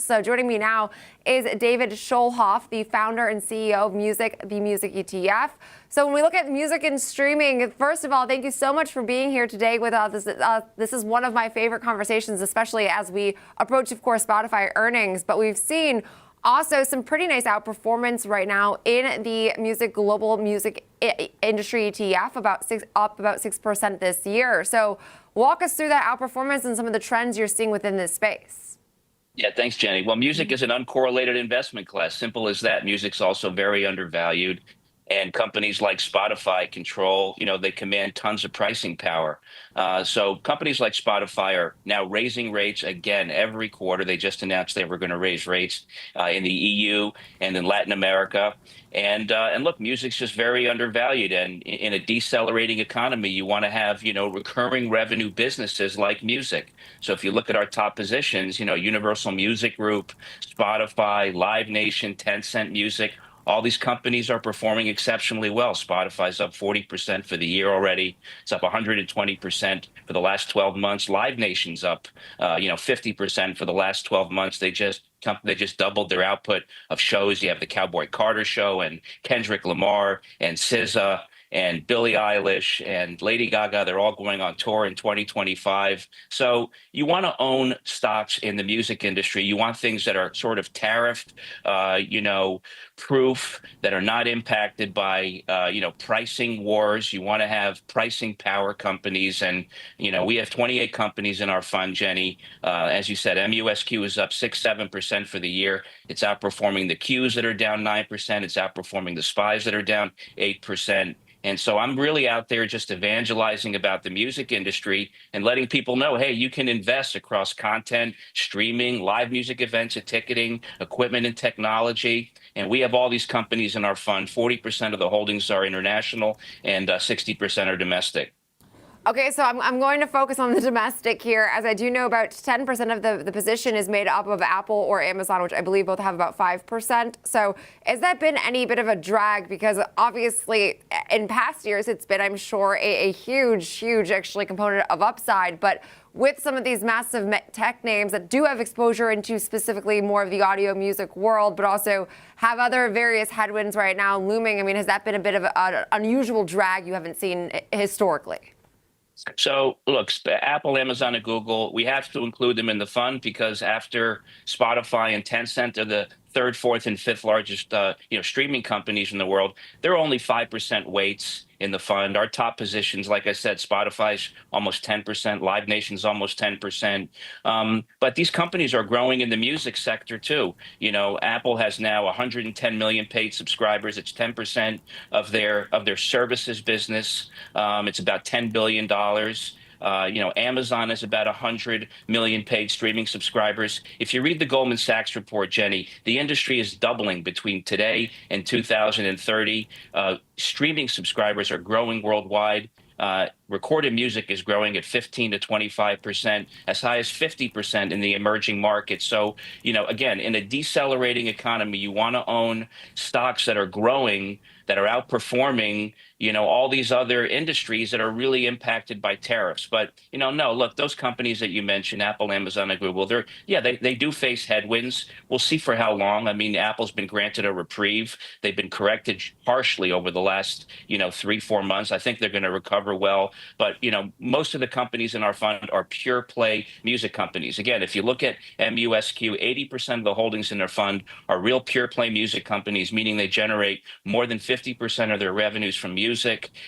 So joining me now is David Schulhof, the founder and CEO of MUSQ, the MUSQ ETF. So when we look at music and streaming, first of all, thank you so much for being here today with us. This is one of my favorite conversations, especially as we approach, of course, Spotify earnings. But we've seen also some pretty nice outperformance right now in the MUSQ Global Music Industry ETF, up about 6% this year. So walk us through that outperformance and some of the trends you're seeing within this space. Yeah, thanks, Jenny. Well, music is an uncorrelated investment class. Simple as that. Music's also very undervalued. And companies like Spotify they command tons of pricing power. So companies like Spotify are now raising rates again every quarter. They just announced they were going to raise rates in the EU and in Latin America. And look, music's just very undervalued. And in a decelerating economy, you want to have, recurring revenue businesses like music. So if you look at our top positions, Universal Music Group, Spotify, Live Nation, Tencent Music, all these companies are performing exceptionally well. Spotify's up 40% for the year already. It's up 120% for the last 12 months. Live Nation's up, 50% for the last 12 months. They just doubled their output of shows. You have the Cowboy Carter show and Kendrick Lamar and SZA and Billie Eilish and Lady Gaga. They're all going on tour in 2025. So you want to own stocks in the music industry. You want things that are sort of tariffed, proof, that are not impacted by, pricing wars. You want to have pricing power companies. And, we have 28 companies in our fund, Jenny. As you said, MUSQ is up 6-7% for the year. It's outperforming the Qs that are down 9%. It's outperforming the SPYs that are down 8%. And so I'm really out there just evangelizing about the music industry and letting people know, hey, you can invest across content, streaming, live music events and ticketing, equipment and technology. And we have all these companies in our fund. 40% of the holdings are international and 60% are domestic. Okay, so I'm going to focus on the domestic here, as I do know about 10% of the position is made up of Apple or Amazon, which I believe both have about 5%. So has that been any bit of a drag? Because obviously in past years, it's been, I'm sure, a huge actually component of upside. But with some of these massive tech names that do have exposure into specifically more of the audio music world, but also have other various headwinds right now looming, I mean, has that been a bit of an unusual drag you haven't seen historically? So look, Apple, Amazon, and Google, we have to include them in the fund because after Spotify and Tencent are the third, fourth, and fifth largest streaming companies in the world, they're only 5% weights in the fund. Our top positions, like I said, Spotify's almost 10%, Live Nation's almost 10%. But these companies are growing in the music sector too. Apple has now 110 million paid subscribers. It's 10% of their services business. It's about $10 billion. Amazon has about 100 million paid streaming subscribers. If you read the Goldman Sachs report, Jenny, the industry is doubling between today and 2030. Streaming subscribers are growing worldwide. Recorded music is growing at 15 to 25%, as high as 50% in the emerging markets. So, again, in a decelerating economy, you want to own stocks that are growing, that are outperforming, all these other industries that are really impacted by tariffs. But, no, look, those companies that you mentioned, Apple, Amazon, and Google, they do face headwinds. We'll see for how long. I mean, Apple's been granted a reprieve. They've been corrected harshly over the last, 3-4 months. I think they're going to recover well. But, most of the companies in our fund are pure play music companies. Again, if you look at MUSQ, 80% of the holdings in their fund are real pure play music companies, meaning they generate more than 50% of their revenues from music.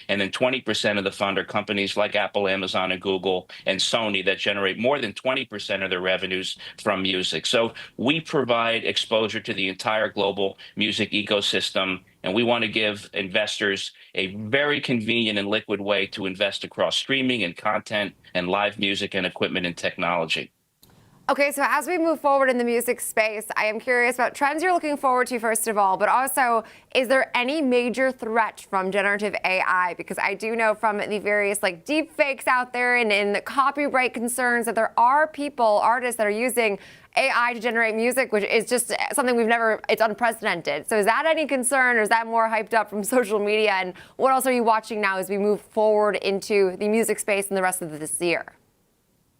And then 20% of the fund are companies like Apple, Amazon, and Google, and Sony that generate more than 20% of their revenues from music. So we provide exposure to the entire global music ecosystem. And we want to give investors a very convenient and liquid way to invest across streaming and content and live music and equipment and technology. Okay, so as we move forward in the music space, I am curious about trends you're looking forward to, first of all, but also, is there any major threat from generative AI? Because I do know from the various deep fakes out there and in the copyright concerns that there are artists that are using AI to generate music, which is just something it's unprecedented. So is that any concern, or is that more hyped up from social media? And what else are you watching now as we move forward into the music space and the rest of this year?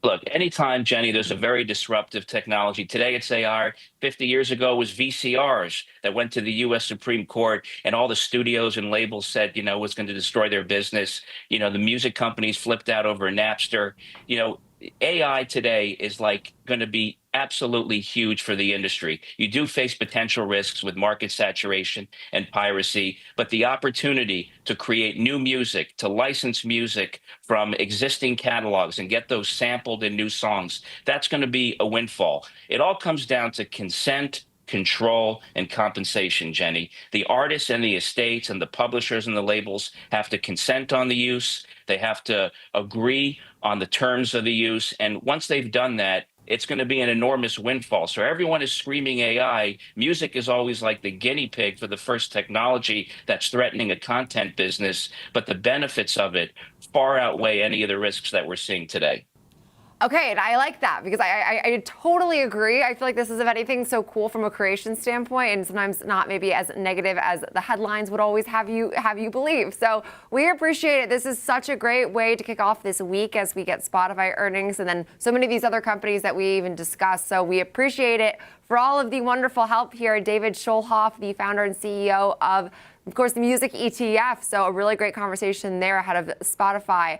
Look, anytime, Jenny, there's a very disruptive technology. Today it's AR. 50 years ago it was VCRs that went to the US Supreme Court, and all the studios and labels said, it was going to destroy their business. The music companies flipped out over Napster. You know, AI today is like going to be absolutely huge for the industry. You do face potential risks with market saturation and piracy, but the opportunity to create new music, to license music from existing catalogs and get those sampled in new songs, that's going to be a windfall. It all comes down to consent, control, and compensation, Jenny. The artists and the estates and the publishers and the labels have to consent on the use. They have to agree on the terms of the use. And once they've done that, it's going to be an enormous windfall. So everyone is screaming AI. Music is always like the guinea pig for the first technology that's threatening a content business, but the benefits of it far outweigh any of the risks that we're seeing today. Okay, and I like that because I totally agree. I feel like this is, if anything, so cool from a creation standpoint, and sometimes not maybe as negative as the headlines would always have you believe. So we appreciate it. This is such a great way to kick off this week as we get Spotify earnings and then so many of these other companies that we even discussed. So we appreciate it. For all of the wonderful help here, David Schulhof, the founder and CEO of course, the MUSQ ETF. So a really great conversation there ahead of Spotify.